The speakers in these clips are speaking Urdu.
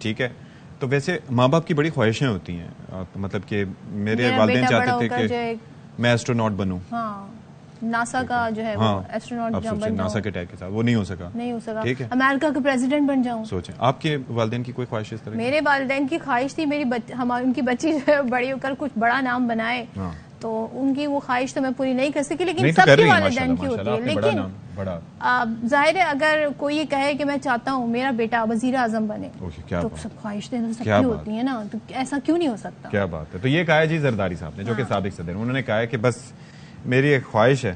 ٹھیک ہے. تو ویسے ماں باپ کی بڑی خواہشیں ہوتی ہیں, مطلب کہ میرے والدین چاہتے تھے کہ میں ایسٹروناٹ بنوں, ناسا کا جو ہے وہ ایسٹروناٹ بن جاؤں, ناسا کے ٹیگ کے ساتھ, وہ نہیں ہو سکا, ٹھیک ہے, امریکہ کا پریزیڈنٹ بن جاؤں. سوچیں آپ کے والدین کی کوئی خواہش اس طرح؟ میرے والدین کی خواہش تھی ان کی بچی جو ہے بڑی ہو کر کچھ بڑا نام بنائے, تو ان کی وہ خواہش تو میں پوری نہیں کر سکی, لیکن سب کے والدین کی ہوتی ہے. لیکن ظاہر ہے اگر کوئی یہ کہے کہ میں چاہتا ہوں میرا بیٹا وزیر اعظم بنے, تو سب خواہشیں سب کی ہوتی ہیں نا, تو ایسا کیوں نہیں ہو سکتا؟ کیا بات ہے. تو یہ کہا ہے جی زرداری صاحب نے, جو کہ سابق صدر, انہوں نے کہا ہے کہ بس میری ایک خواہش ہے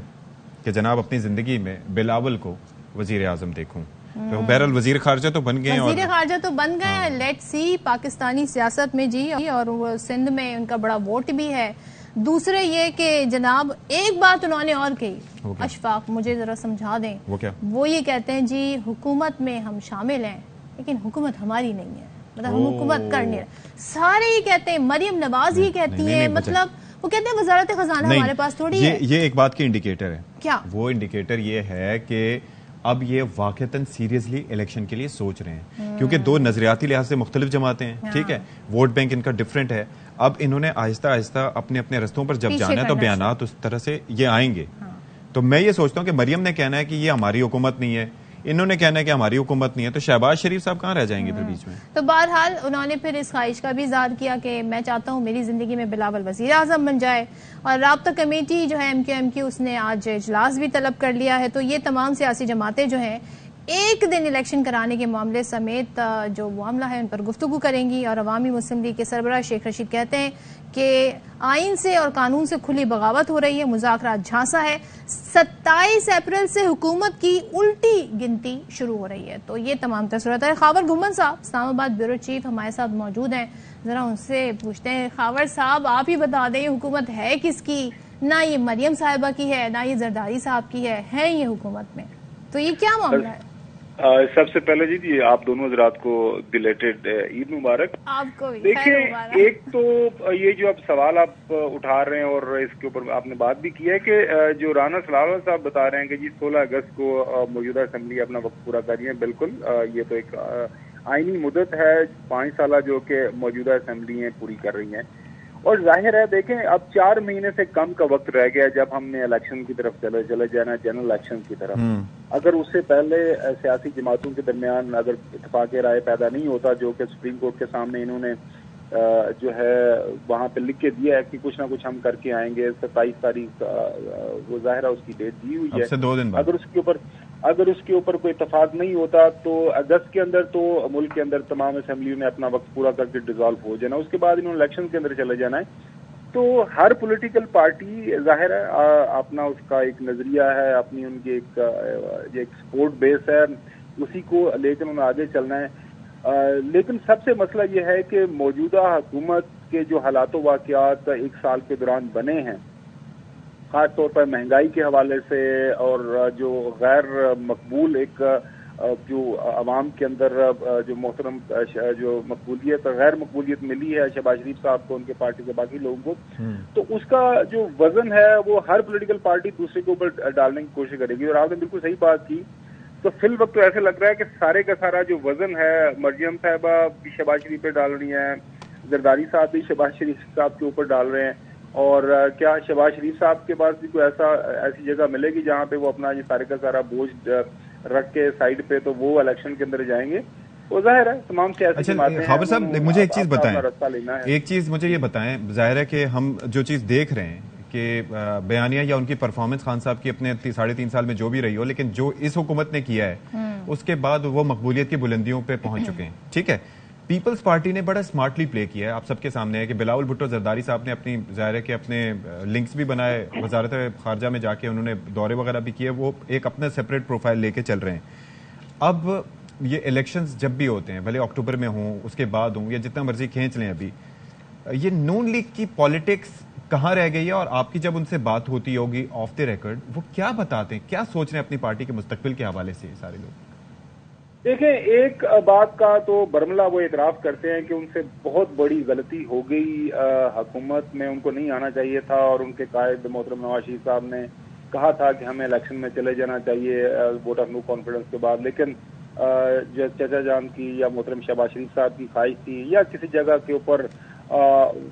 کہ جناب اپنی زندگی میں بلاول کو وزیر اعظم دیکھوں. تو بہرحال وزیر خارجہ تو بن گئے, وزیر خارجہ تو بن گئے. لیٹ سی پاکستانی سیاست میں جی, اور وہ سندھ میں ان کا بڑا ووٹ بھی ہے. دوسرے یہ کہ جناب ایک بات انہوں نے اور کہی, اشفاق مجھے ذرا سمجھا دیں. وہ یہ کہتے ہیں جی حکومت میں ہم شامل ہیں لیکن حکومت ہماری نہیں ہے, مطلب ہم حکومت کر نہیں رہے. سارے یہ کہتے ہیں, مریم نواز یہ کہتی ہیں, مطلب وہ کہتے ہیں وزارت خزانہ ہمارے پاس تھوڑی ہے. یہ ایک بات کی انڈیکیٹر ہے. کیا وہ انڈیکیٹر یہ ہے کہ اب یہ واقعتاً سیریسلی الیکشن کے لیے سوچ رہے ہیں, کیونکہ دو نظریاتی لحاظ سے مختلف جماعتیں ہیں, ٹھیک ہے, ووٹ بینک ان کا ڈفرینٹ ہے. اب انہوں نے آہستہ آہستہ اپنے اپنے رستوں پر جب جانا ہے تو بیانات اس طرح سے یہ آئیں گے. تو میں یہ سوچتا ہوں کہ مریم نے کہنا ہے کہ یہ ہماری حکومت نہیں ہے, انہوں نے کہنا ہے کہ ہماری حکومت نہیں ہے, تو شہباز شریف صاحب کہاں رہ جائیں گے پھر بیچ میں؟ تو بہرحال انہوں نے پھر اس خواہش کا بھی اظہار کیا کہ میں چاہتا ہوں میری زندگی میں بلاول وزیر اعظم بن جائے. اور رابطہ کمیٹی جو ہے ایم کیو اس نے آج اجلاس بھی طلب کر لیا ہے. تو یہ تمام سیاسی جماعتیں جو ہیں ایک دن الیکشن کرانے کے معاملے سمیت جو معاملہ ہے ان پر گفتگو کریں گی. اور عوامی مسلم لیگ کے سربراہ شیخ رشید کہتے ہیں کہ آئین سے اور قانون سے کھلی بغاوت ہو رہی ہے, مذاکرات جھانسا ہے. 27 اپریل سے حکومت کی الٹی گنتی شروع ہو رہی ہے. تو یہ تمام تصورات ہے. خاور گھمن صاحب اسلام آباد بیورو چیف ہمارے ساتھ موجود ہیں, ذرا ان سے پوچھتے ہیں. خاور صاحب آپ ہی بتا دیں یہ حکومت ہے کس کی؟ نہ یہ مریم صاحبہ کی ہے, نہ یہ زرداری صاحب کی ہے یہ حکومت میں, تو یہ کیا معاملہ ہے؟ سب سے پہلے جی آپ دونوں حضرات کو بلیٹڈ عید مبارک. آپ کو بھی دیکھیں, ایک تو یہ جو اب سوال آپ اٹھا رہے ہیں اور اس کے اوپر آپ نے بات بھی کی ہے کہ جو رانا سلالہ صاحب بتا رہے ہیں کہ جی 16 اگست کو موجودہ اسمبلی اپنا وقت پورا کر رہی ہے. بالکل یہ تو ایک آئینی مدت ہے 5 سالہ جو کہ موجودہ اسمبلی پوری کر رہی ہیں. اور ظاہر ہے دیکھیں اب 4 مہینے سے کم کا وقت رہ گیا جب ہم نے الیکشن کی طرف چلے جانا, جنرل الیکشن کی طرف. اگر اس سے پہلے سیاسی جماعتوں کے درمیان اگر اتفاق رائے پیدا نہیں ہوتا, جو کہ سپریم کورٹ کے سامنے انہوں نے جو ہے وہاں پہ لکھ کے دیا ہے کہ کچھ نہ کچھ ہم کر کے آئیں گے 27 تاریخ, وہ ظاہرہ اس کی ڈیٹ دی ہوئی ہے. اگر اس کے اوپر کوئی اتفاق نہیں ہوتا تو اگست کے اندر تو ملک کے اندر تمام اسمبلیوں نے اپنا وقت پورا کر کے ڈیزالو ہو جانا, اس کے بعد انہوں نے الیکشن کے اندر چلے جانا ہے. تو ہر پولیٹیکل پارٹی ظاہر ہے اپنا اس کا ایک نظریہ ہے, اپنی ان کی ایک سپورٹ بیس ہے, اسی کو لے کر انہیں آگے چلنا ہے. لیکن سب سے مسئلہ یہ ہے کہ موجودہ حکومت کے جو حالات و واقعات 1 سال کے دوران بنے ہیں, خاص طور پر مہنگائی کے حوالے سے, اور جو غیر مقبول ایک جو عوام کے اندر جو محترم جو مقبولیت غیر مقبولیت ملی ہے شہباز شریف صاحب کو, ان کے پارٹی کے باقی لوگوں کو, تو اس کا جو وزن ہے وہ ہر پولیٹیکل پارٹی دوسرے کے اوپر ڈالنے کی کوشش کرے گی. اور آپ نے بالکل صحیح بات کی. تو فی الوقت تو ایسے لگ رہا ہے کہ سارے کا سارا جو وزن ہے مریم صاحبہ بھی شہباز شریف پہ ڈال رہی ہیں, زرداری صاحب بھی شہباز شریف صاحب کے اوپر ڈال رہے ہیں. اور کیا شہباز شریف صاحب کے پاس بھی کوئی ایسی جگہ ملے گی جہاں پہ وہ اپنا یہ سارے کا سارا بوجھ رکھ کے سائڈ پہ تو وہ الیکشن کے اندر جائیں گے؟ وہ ظاہر ہے تمام سیاسی جماعتیں ہیں. خاور صاحب مجھے ایک چیز بتائیں, ایک چیز مجھے یہ بتائیں, ظاہر ہے کہ ہم جو چیز دیکھ رہے ہیں کہ بیانیہ یا ان کی پرفارمنس خان صاحب کی اپنے 3.5 سال میں جو بھی رہی ہو, لیکن جو اس حکومت نے کیا ہے اس کے بعد وہ مقبولیت کی بلندیوں پہ پہنچ چکے ہیں. ٹھیک ہے, پیپلز پارٹی نے بڑا اسمارٹلی پلے کیا ہے, آپ سب کے سامنے ہے کہ بلاول بھٹو زرداری صاحب نے اپنی ظاہر ہے کہ اپنے لنکس بھی بنائے, وزارت خارجہ میں جا کے انہوں نے دورے وغیرہ بھی کیے, وہ ایک اپنا سیپریٹ پروفائل لے کے چل رہے ہیں. اب یہ الیکشنز جب بھی ہوتے ہیں, بھلے اکتوبر میں ہوں, اس کے بعد ہوں, یا جتنا مرضی کھینچ لیں, ابھی یہ نون لیگ کی پالیٹکس کہاں رہ گئی ہے؟ اور آپ کی جب ان سے بات ہوتی ہوگی آف دی ریکارڈ, وہ کیا بتاتے ہیں, کیا سوچ رہے ہیں اپنی پارٹی کے مستقبل کے حوالے سے یہ سارے لوگ؟ دیکھیں, ایک بات کا تو برملا وہ اعتراف کرتے ہیں کہ ان سے بہت بڑی غلطی ہو گئی, حکومت میں ان کو نہیں آنا چاہیے تھا, اور ان کے قائد محترم نواز شریف صاحب نے کہا تھا کہ ہمیں الیکشن میں چلے جانا چاہیے ووٹ آف نو کانفیڈنس کے بعد. لیکن جو چچا جان کی یا محترم شہباز شریف صاحب کی خواہش تھی یا کسی جگہ کے اوپر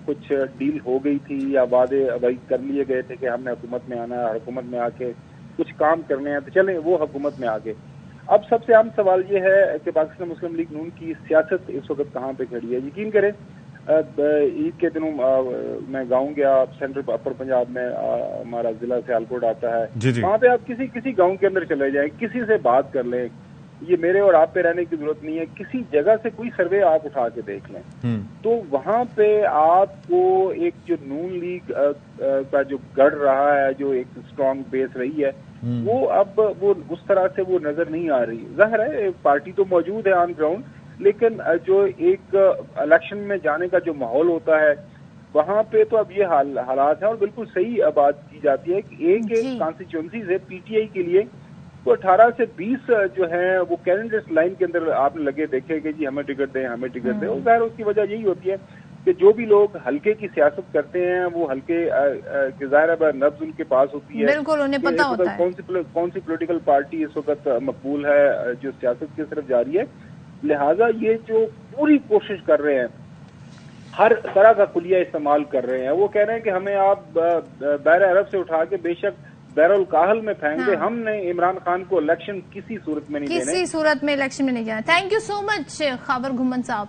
کچھ ڈیل ہو گئی تھی یا وعدے کر لیے گئے تھے کہ ہم نے حکومت میں آنا ہے، حکومت میں آ کے کچھ کام کرنے ہیں، تو چلیں وہ حکومت میں آ گئے۔ اب سب سے اہم سوال یہ ہے کہ پاکستان مسلم لیگ نون کی سیاست اس وقت کہاں پہ کھڑی ہے۔ یقین کریں عید کے دنوں میں گاؤں گیا، سینٹرل اپر پنجاب میں ہمارا ضلع سیالکوٹ آتا ہے، وہاں پہ آپ کسی گاؤں کے اندر چلے جائیں، کسی سے بات کر لیں، یہ میرے اور آپ پہ رہنے کی ضرورت نہیں ہے، کسی جگہ سے کوئی سروے آپ اٹھا کے دیکھ لیں تو وہاں پہ آپ کو ایک جو نون لیگ کا جو گڑھ رہا ہے، جو ایک اسٹرانگ بیس رہی ہے، وہ اب وہ اس طرح سے وہ نظر نہیں آ رہی۔ ظاہر ہے پارٹی تو موجود ہے آن گراؤنڈ، لیکن جو ایک الیکشن میں جانے کا جو ماحول ہوتا ہے وہاں پہ تو اب یہ حالات ہیں، اور بالکل صحیح بات کی جاتی ہے کہ ایک کانسٹیچوئنسی سے پی ٹی آئی کے لیے وہ 18 سے 20 جو ہیں وہ کینڈیڈیٹس لائن کے اندر آپ نے لگے دیکھے کہ جی ہمیں ٹکٹ دیں، ہمیں ٹکٹ دیں، اور ظاہر اس کی وجہ یہی ہوتی ہے کہ جو بھی لوگ حلقے کی سیاست کرتے ہیں وہ حلقے کے ظاہر نبض ان کے پاس ہوتی ہے، بالکل انہیں پتہ ہوتا ہے کون سی پولیٹیکل پارٹی اس وقت مقبول ہے جو سیاست کی طرف جاری ہے۔ لہٰذا یہ جو پوری کوشش کر رہے ہیں، ہر طرح کا کلیہ استعمال کر رہے ہیں، وہ کہہ رہے ہیں کہ ہمیں آپ بحر عرب سے اٹھا کے بے شک بحر الکاہل میں پھینک دے، ہم نے عمران خان کو الیکشن کسی صورت میں نہیں دینے، کسی صورت میں الیکشن میں نہیں جانا۔ تھینک یو سو مچ خاور گھمن صاحب۔